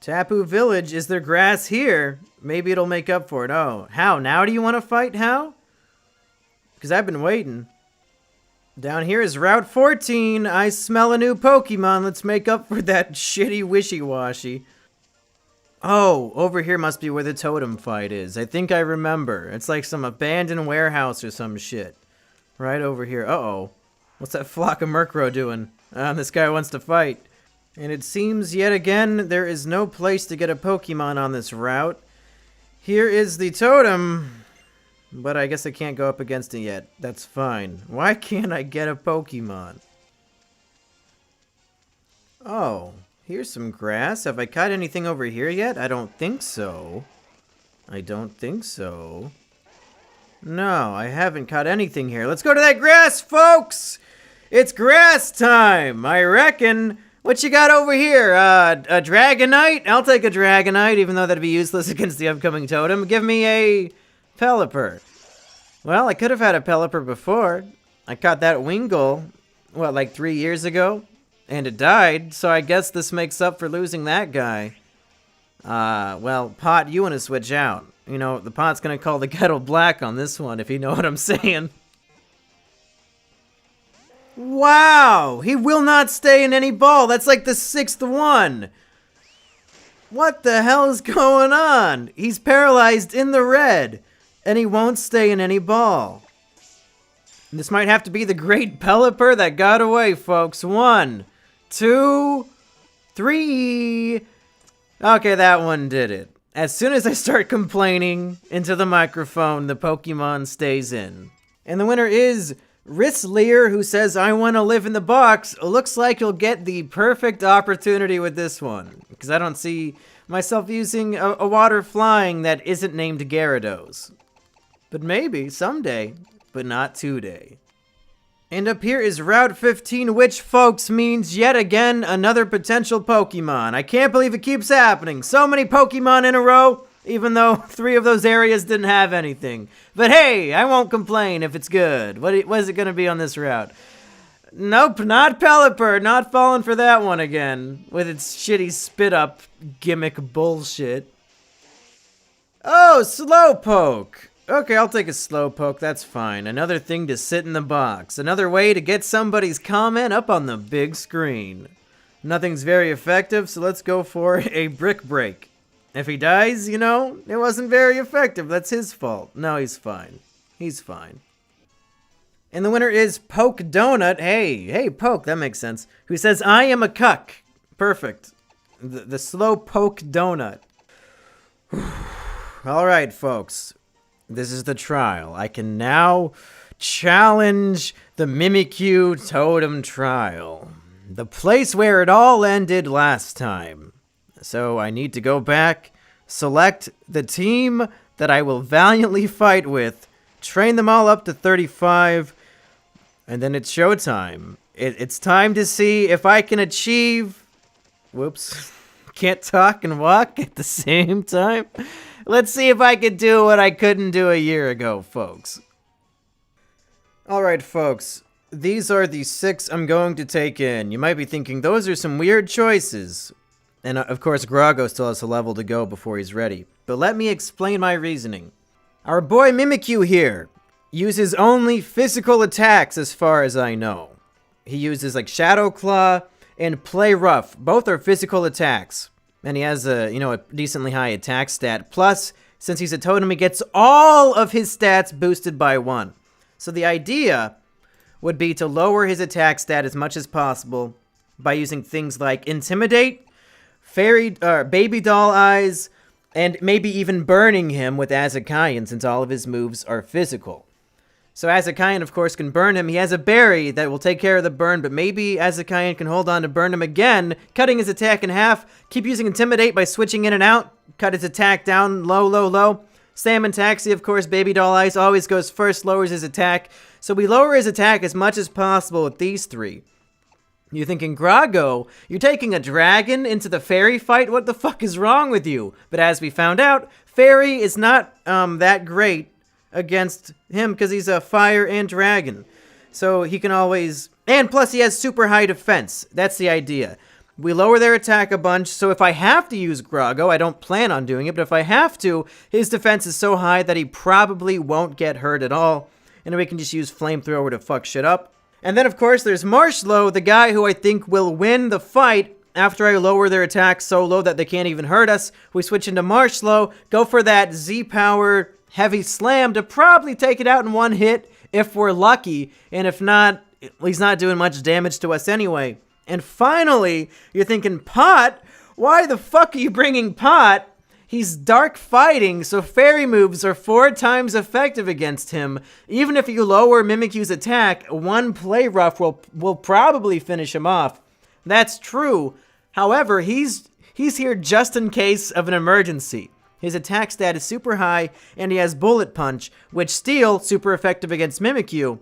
Tapu Village, is there grass here? Maybe it'll make up for it. Oh, how? Now do you want to fight? How? Because I've been waiting. Down here is Route 14. I smell a new Pokemon. Let's make up for that shitty wishy-washy. Oh, over here must be where the totem fight is. I think I remember. It's like some abandoned warehouse or some shit. Right over here. Uh-oh. What's that flock of Murkrow doing? This guy wants to fight. And it seems yet again there is no place to get a Pokemon on this route. Here is the totem. But I guess I can't go up against it yet. That's fine. Why can't I get a Pokemon? Oh, here's some grass. Have I caught anything over here yet? I don't think so. I don't think so. No, I haven't caught anything here. Let's go to that grass, folks! It's grass time, I reckon. What you got over here? A Dragonite? I'll take a Dragonite, even though that'd be useless against the upcoming totem. Give me a Pelipper. Well, I could have had a Pelipper before. I caught that Wingull, what, like 3 years ago? And it died, so I guess this makes up for losing that guy. Well, Pot, you want to switch out. You know, the Pot's gonna call the kettle black on this one, if you know what I'm saying. Wow! He will not stay in any ball! That's like the 6th one! What the hell is going on? He's paralyzed in the red, and he won't stay in any ball. This might have to be the great Pelipper that got away, folks. 1, 2, 3... Okay, that one did it. As soon as I start complaining into the microphone, the Pokemon stays in. And the winner is Risleer, who says, I want to live in the box. Looks like you'll get the perfect opportunity with this one. Because I don't see myself using a water flying that isn't named Gyarados. But maybe, someday. But not today. And up here is Route 15, which, folks, means yet again another potential Pokemon. I can't believe it keeps happening. So many Pokemon in a row, even though 3 of those areas didn't have anything. But hey, I won't complain if it's good. What is it going to be on this route? Nope, not Pelipper. Not falling for that one again, with its shitty spit-up gimmick bullshit. Oh, Slowpoke. Okay, I'll take a Slowpoke, that's fine. Another thing to sit in the box. Another way to get somebody's comment up on the big screen. Nothing's very effective, so let's go for a Brick Break. If he dies, you know, it wasn't very effective. That's his fault. No, he's fine. He's fine. And the winner is Poke Donut. Hey, Poke, that makes sense. Who says, I am a cuck. Perfect. The Slowpoke Donut. Alright, folks. This is the trial. I can now challenge the Mimikyu Totem Trial. The place where it all ended last time. So I need to go back, select the team that I will valiantly fight with, train them all up to 35, and then it's showtime. It's time to see if I can achieve... Whoops. Can't talk and walk at the same time. Let's see if I can do what I couldn't do a year ago, folks. Alright, folks. These are the 6 I'm going to take in. You might be thinking, those are some weird choices. And of course, Grago still has a level to go before he's ready. But let me explain my reasoning. Our boy Mimikyu here uses only physical attacks as far as I know. He uses like Shadow Claw and Play Rough. Both are physical attacks. And he has a decently high attack stat. Plus, since he's a totem, he gets all of his stats boosted by 1. So the idea would be to lower his attack stat as much as possible by using things like Intimidate, Baby Doll Eyes, and maybe even burning him with Azakayan, since all of his moves are physical. So Azakayan, of course, can burn him. He has a berry that will take care of the burn, but maybe Azakayan can hold on to burn him again, cutting his attack in half, keep using Intimidate by switching in and out, cut his attack down low. Salmon Taxi, of course, Baby Doll Eyes always goes first, lowers his attack. So we lower his attack as much as possible with these 3. You're thinking, Grago, you're taking a dragon into the fairy fight? What the fuck is wrong with you? But as we found out, fairy is not that great against him because he's a fire and dragon. So he can always... And plus he has super high defense. That's the idea. We lower their attack a bunch, so if I have to use Grago, I don't plan on doing it, but if I have to, his defense is so high that he probably won't get hurt at all, and we can just use Flamethrower to fuck shit up. And then, of course, there's Marshlow, the guy who I think will win the fight after I lower their attack so low that they can't even hurt us. We switch into Marshlow, go for that Z-Power Heavy Slam to probably take it out in one hit if we're lucky, and if not, he's not doing much damage to us anyway. And finally, you're thinking, Pot? Why the fuck are you bringing Pot? He's dark fighting, so fairy moves are 4 times effective against him. Even if you lower Mimikyu's attack, one play rough will probably finish him off. That's true. However, he's here just in case of an emergency. His attack stat is super high, and he has Bullet Punch, which Steel, super effective against Mimikyu.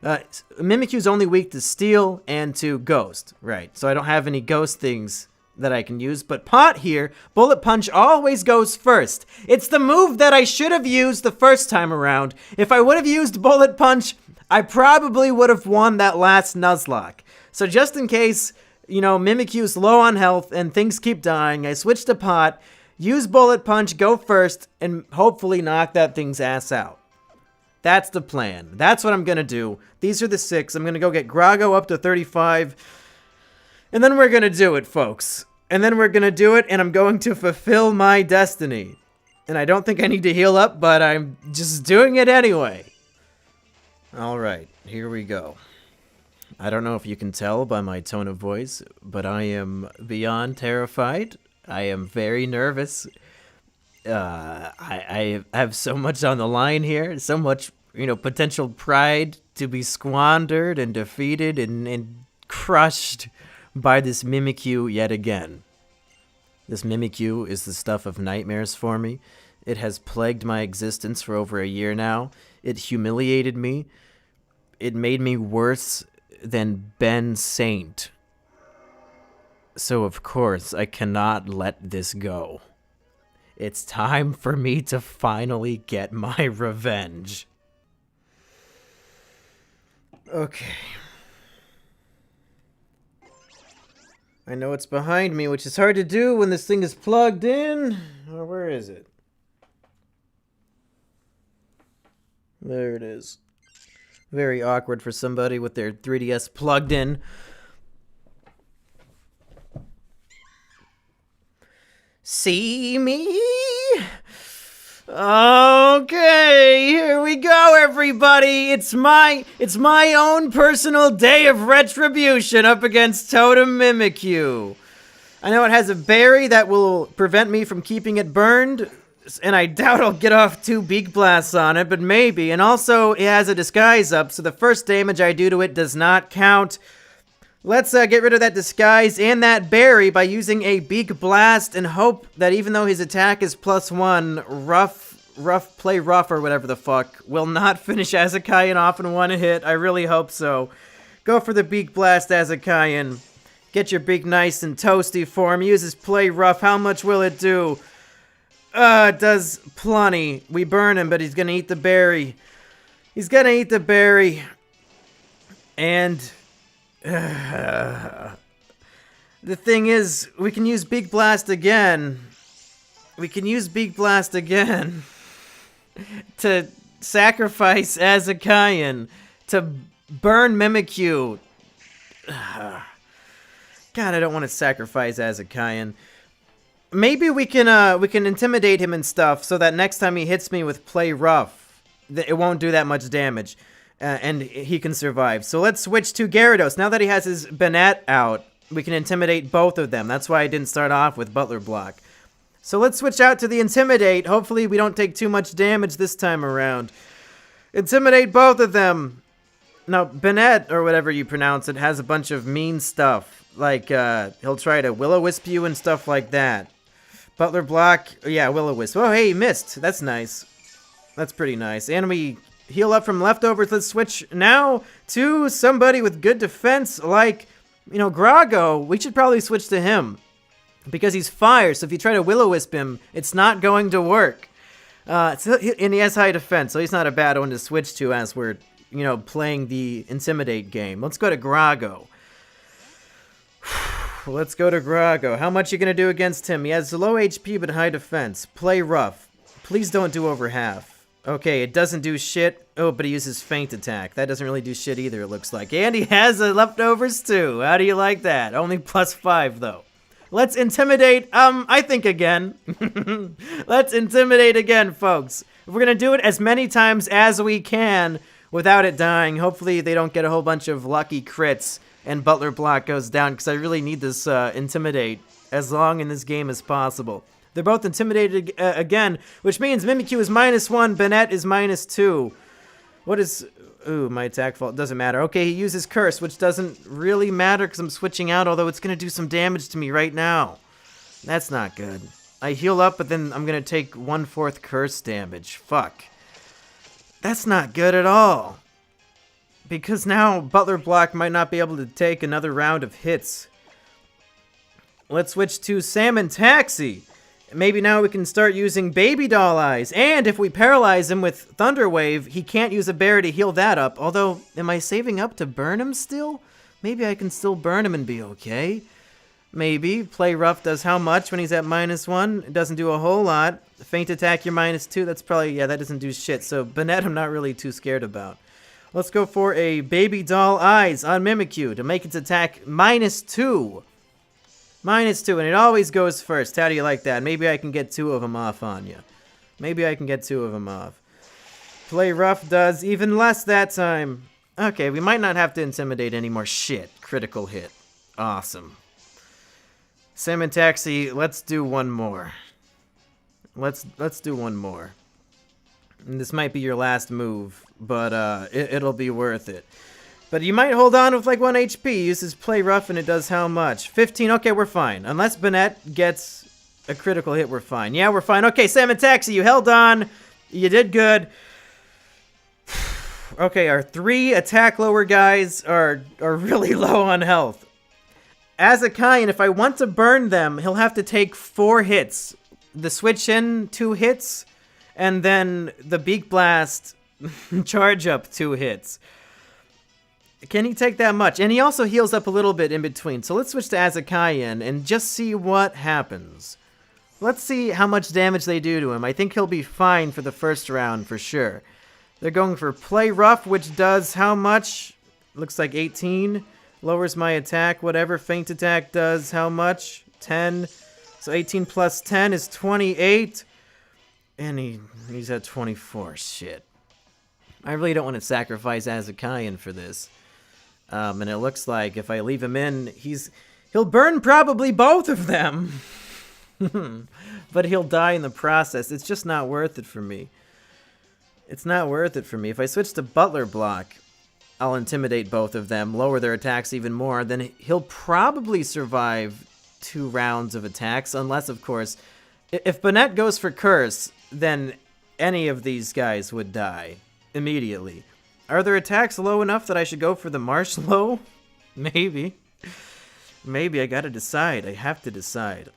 Mimikyu's only weak to Steel and to Ghost, right? So I don't have any Ghost things that I can use, but Pot here, Bullet Punch always goes first. It's the move that I should have used the first time around. If I would have used Bullet Punch, I probably would have won that last Nuzlocke. So just in case, you know, Mimikyu's low on health and things keep dying, I switch to Pot, use Bullet Punch, go first, and hopefully knock that thing's ass out. That's the plan. That's what I'm gonna do. These are the 6. I'm gonna go get Grago up to 35. And then we're gonna do it, folks. And then we're gonna do it, and I'm going to fulfill my destiny. And I don't think I need to heal up, but I'm just doing it anyway. Alright, here we go. I don't know if you can tell by my tone of voice, but I am beyond terrified. I am very nervous. I have so much on the line here, so much, you know, potential pride to be squandered and defeated and crushed by this Mimikyu yet again. This Mimikyu is the stuff of nightmares for me. It has plagued my existence for over a year now. It humiliated me. It made me worse than Ben Saint. So of course, I cannot let this go. It's time for me to finally get my revenge. Okay. I know it's behind me, which is hard to do when this thing is plugged in. Or where is it? There it is. Very awkward for somebody with their 3DS plugged in. See me? Okay, here we go, everybody. It's my own personal day of retribution up against Totem Mimikyu. I know it has a berry that will prevent me from keeping it burned, and I doubt I'll get off 2 Beak Blasts on it, but maybe. And also, it has a disguise up, so the first damage I do to it does not count. Let's get rid of that disguise and that berry by using a Beak Blast and hope that even though his attack is +1, play rough or whatever the fuck, will not finish Azakayan off in one hit. I really hope so. Go for the Beak Blast, Azakayan. Get your beak nice and toasty for him. Use his play rough. How much will it do? It does plenty. We burn him, but he's gonna eat the berry. He's gonna eat the berry. And the thing is, we can use Beak Blast again. We can use Beak Blast again to sacrifice Azakayan, to burn Mimikyu. God, I don't want to sacrifice Azakayan. Maybe we can intimidate him and stuff so that next time he hits me with play rough, it won't do that much damage. And he can survive. So let's switch to Gyarados. Now that he has his Banette out, we can intimidate both of them. That's why I didn't start off with Butler Block. So let's switch out to the Intimidate. Hopefully we don't take too much damage this time around. Intimidate both of them. Now, Banette, or whatever you pronounce it, has a bunch of mean stuff. Like, he'll try to Will-O-Wisp you and stuff like that. Butler Block, yeah, Will-O-Wisp. Oh, hey, he missed. That's nice. That's pretty nice. And we heal up from leftovers. Let's switch now to somebody with good defense like, you know, Grago. We should probably switch to him because he's fire. So if you try to Will-O-Wisp him, it's not going to work. And he has high defense, so he's not a bad one to switch to as we're, you know, playing the Intimidate game. Let's go to Grago. Let's go to Grago. How much you gonna do against him? He has low HP but high defense. Play rough. Please don't do over half. Okay, it doesn't do shit. Oh, but he uses feint attack. That doesn't really do shit either, it looks like. And he has leftovers too. How do you like that? Only +5 though. Let's intimidate, I think again. Let's intimidate again, folks. We're gonna do it as many times as we can without it dying. Hopefully they don't get a whole bunch of lucky crits and Butler Block goes down, because I really need this intimidate as long in this game as possible. They're both intimidated again, which means Mimikyu is -1, Banette is -2. What is... Ooh, my attack fault. Doesn't matter. Okay, he uses Curse, which doesn't really matter because I'm switching out, although it's going to do some damage to me right now. That's not good. I heal up, but then I'm going to take 1/4 Curse damage. Fuck. That's not good at all. Because now Butler Block might not be able to take another round of hits. Let's switch to Salmon Taxi. Maybe now we can start using Baby Doll Eyes. And if we paralyze him with Thunder Wave, he can't use a bear to heal that up. Although, am I saving up to burn him still? Maybe I can still burn him and be okay. Maybe. Play Rough does how much when he's at -1? It doesn't do a whole lot. Feint Attack, you're -2. That's probably, yeah, that doesn't do shit. So, Banette, I'm not really too scared about. Let's go for a Baby Doll Eyes on Mimikyu to make its attack -2. -2, and it always goes first. How do you like that? Maybe I can get 2 of them off on you. Maybe I can get 2 of them off. Play Rough does even less that time. Okay, we might not have to intimidate anymore. Shit. Critical hit. Awesome. Salmon Taxi, let's do one more. Let's do one more. And this might be your last move, but it'll be worth it. But you might hold on with like 1 HP. Uses Play Rough and it does how much? 15. Okay, we're fine. Unless Banette gets a critical hit, we're fine. Yeah, we're fine. Okay, Salmon Taxi, you held on. You did good. Okay, our 3 attack lower guys are really low on health. Azakayan, if I want to burn them, he'll have to take 4 hits. The switch in 2 hits, and then the Beak Blast charge up 2 hits. Can he take that much? And he also heals up a little bit in between. So let's switch to Azakayan and just see what happens. Let's see how much damage they do to him. I think he'll be fine for the first round for sure. They're going for Play Rough, which does how much? Looks like 18. Lowers my attack, whatever. Feint Attack does how much? 10. So 18 plus 10 is 28. And he's at 24. Shit. I really don't want to sacrifice Azakayan for this. And it looks like if I leave him in, he'll burn probably both of them. But he'll die in the process. It's just not worth it for me. It's not worth it for me. If I switch to Butler Block, I'll intimidate both of them, lower their attacks even more, then he'll probably survive 2 rounds of attacks, unless, of course, if Banette goes for Curse, then any of these guys would die immediately. Are their attacks low enough that I should go for the Marshlow? Maybe. Maybe. I gotta decide. I have to decide.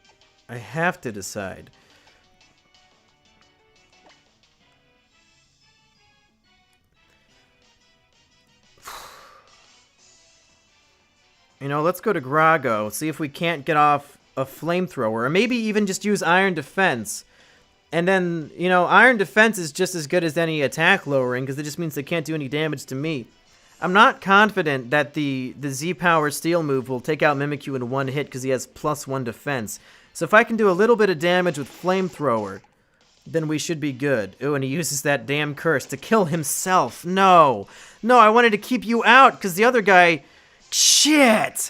I have to decide. You know, let's go to Grago, see if we can't get off a flamethrower, or maybe even just use Iron Defense. And then, you know, Iron Defense is just as good as any attack lowering, because it just means they can't do any damage to me. I'm not confident that the Z-Power Steel move will take out Mimikyu in 1 hit, because he has +1 defense. So if I can do a little bit of damage with Flamethrower, then we should be good. Ooh, and he uses that damn curse to kill himself. No. No, I wanted to keep you out, because the other guy... Shit!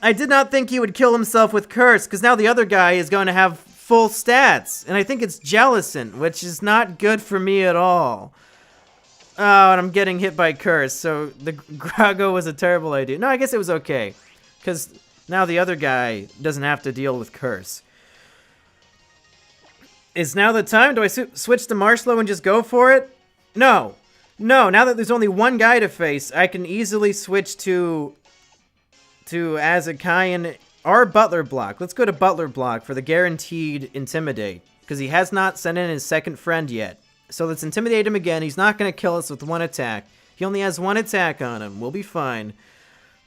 I did not think he would kill himself with Curse, because now the other guy is going to have full stats. And I think it's Jellicent, which is not good for me at all. Oh, and I'm getting hit by Curse, so the Grago was a terrible idea. No, I guess it was okay, because now the other guy doesn't have to deal with Curse. Is now the time? Do I switch to Marshlow and just go for it? No. No, now that there's only 1 guy to face, I can easily switch to Azakayan or Butler Block. Let's go to Butler Block for the guaranteed Intimidate, because he has not sent in his second friend yet. So let's intimidate him again. He's not going to kill us with 1 attack. He only has 1 attack on him. We'll be fine.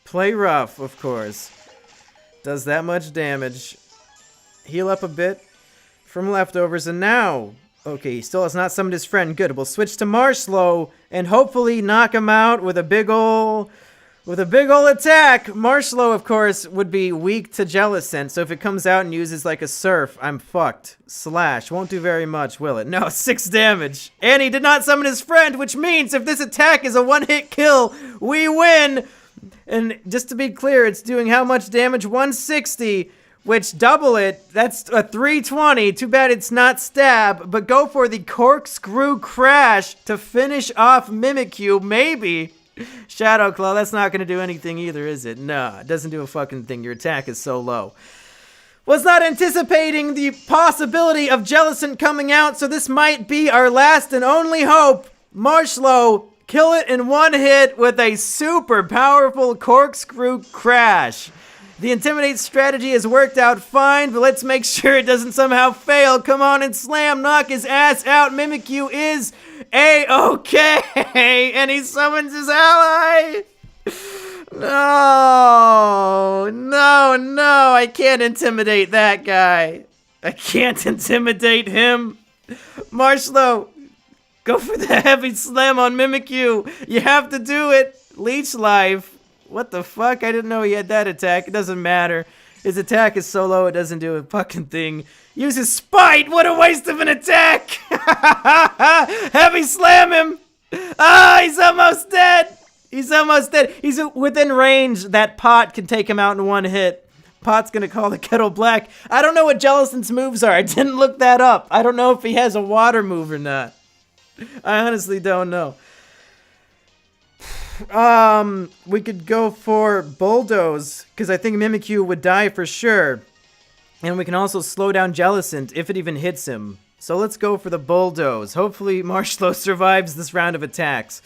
Play rough, of course. Does that much damage. Heal up a bit from leftovers, and now... Okay, he still has not summoned his friend. Good, we'll switch to Marshlow and hopefully knock him out with a big ol' attack. Marshlow, of course, would be weak to Jellicent, so if it comes out and uses like a surf, I'm fucked. Slash. Won't do very much, will it? No, 6 damage. And he did not summon his friend, which means if this attack is a one-hit kill, we win! And just to be clear, it's doing how much damage? 160. Which, double it, that's a 320. Too bad it's not stab, but go for the corkscrew crash to finish off Mimikyu, maybe. Shadow Claw, that's not going to do anything either, is it? No, it doesn't do a fucking thing. Your attack is so low. Was not anticipating the possibility of Jellicent coming out, so this might be our last and only hope. Marshlow, kill it in one hit with a super powerful corkscrew crash. The Intimidate strategy has worked out fine, but let's make sure it doesn't somehow fail. Come on and slam, knock his ass out. Mimikyu is A-okay, and he summons his ally. No, I can't intimidate that guy. I can't intimidate him. Marshlow, go for the heavy slam on Mimikyu. You have to do it. Leech life. What the fuck? I didn't know he had that attack. It doesn't matter. His attack is so low it doesn't do a fucking thing. Use his spite! What a waste of an attack! Heavy slam him! Ah, he's almost dead! He's almost dead. He's within range. That pot can take him out in one hit. Pot's gonna call the kettle black. I don't know what Jellicent's moves are. I didn't look that up. I don't know if he has a water move or not. I honestly don't know. We could go for Bulldoze, because I think Mimikyu would die for sure. And we can also slow down Jellicent if it even hits him. So let's go for the Bulldoze. Hopefully Marshlow survives this round of attacks.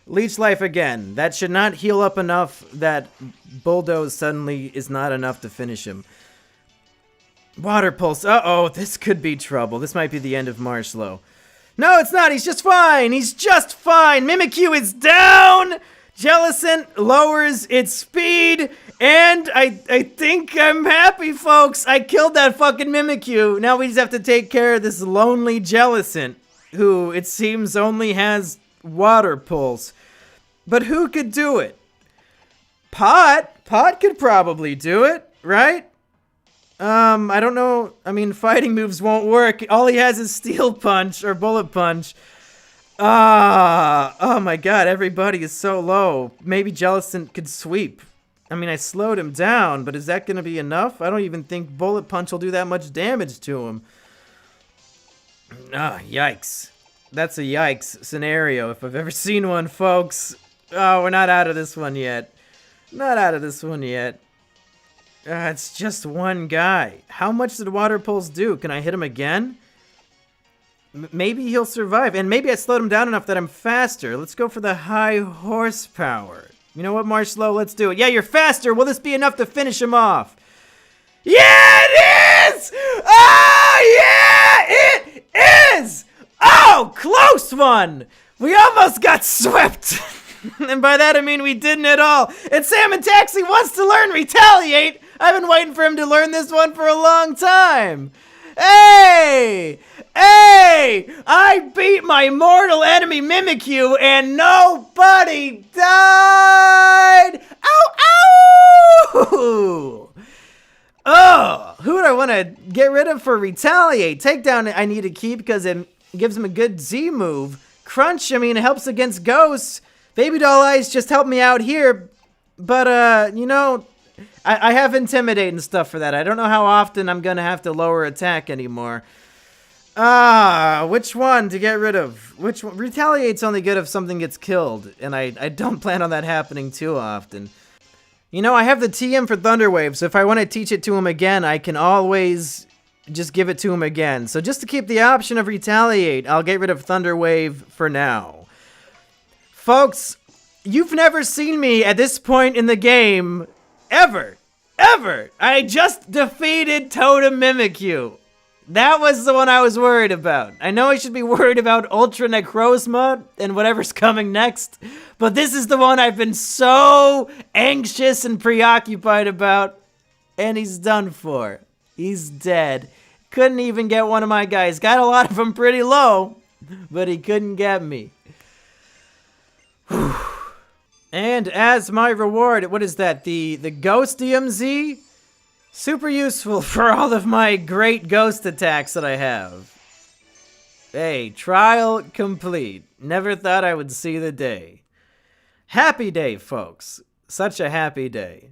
Leech life again. That should not heal up enough that Bulldoze suddenly is not enough to finish him. Water Pulse. Uh-oh, this could be trouble. This might be the end of Marshlow. No, it's not. He's just fine. He's just fine. Mimikyu is down. Jellicent lowers its speed. And I think I'm happy, folks. I killed that fucking Mimikyu. Now we just have to take care of this lonely Jellicent, who it seems only has Water Pulse. But who could do it? Pot could probably do it, right? I don't know. I mean, fighting moves won't work. All he has is Steel Punch or Bullet Punch. Oh my god, everybody is so low. Maybe Jellicent could sweep. I mean, I slowed him down, but is that going to be enough? I don't even think Bullet Punch will do that much damage to him. Ah, yikes. That's a yikes scenario if I've ever seen one, folks. Oh, we're not out of this one yet. Not out of this one yet. It's just one guy. How much did Water Pulse do? Can I hit him again? Maybe he'll survive. And maybe I slowed him down enough that I'm faster. Let's go for the high horsepower. You know what, Marshlow? Let's do it. Yeah, you're faster. Will this be enough to finish him off? Yeah, it is! Oh, yeah, it is! Oh, close one! We almost got swept. And by that I mean we didn't at all. And Salmon Taxi wants to learn Retaliate. I've been waiting for him to learn this one for a long time. Hey! Hey! I beat my mortal enemy Mimikyu and nobody died! Ow! Ow! Oh! Who do I want to get rid of for Retaliate? Takedown I need to keep because it gives him a good Z move. Crunch, I mean, it helps against ghosts. Baby Doll Eyes just helped me out here. But, you know, I have Intimidate and stuff for that. I don't know how often I'm going to have to lower attack anymore. Which one to get rid of? Which one? Retaliate's only good if something gets killed. And I don't plan on that happening too often. You know, I have the TM for Thunderwave. So if I want to teach it to him again, I can always just give it to him again. So just to keep the option of Retaliate, I'll get rid of Thunderwave for now. Folks, you've never seen me at this point in the game, ever. I just defeated Totem Mimikyu. That was the one I was worried about. I know I should be worried about Ultra Necrozma and whatever's coming next, but this is the one I've been so anxious and preoccupied about. And he's done for. He's dead. Couldn't even get one of my guys. Got a lot of them pretty low, but he couldn't get me. And as my reward, what is that? The Ghost DMZ? Super useful for all of my great ghost attacks that I have. Hey, trial complete. Never thought I would see the day. Happy day, folks. Such a happy day.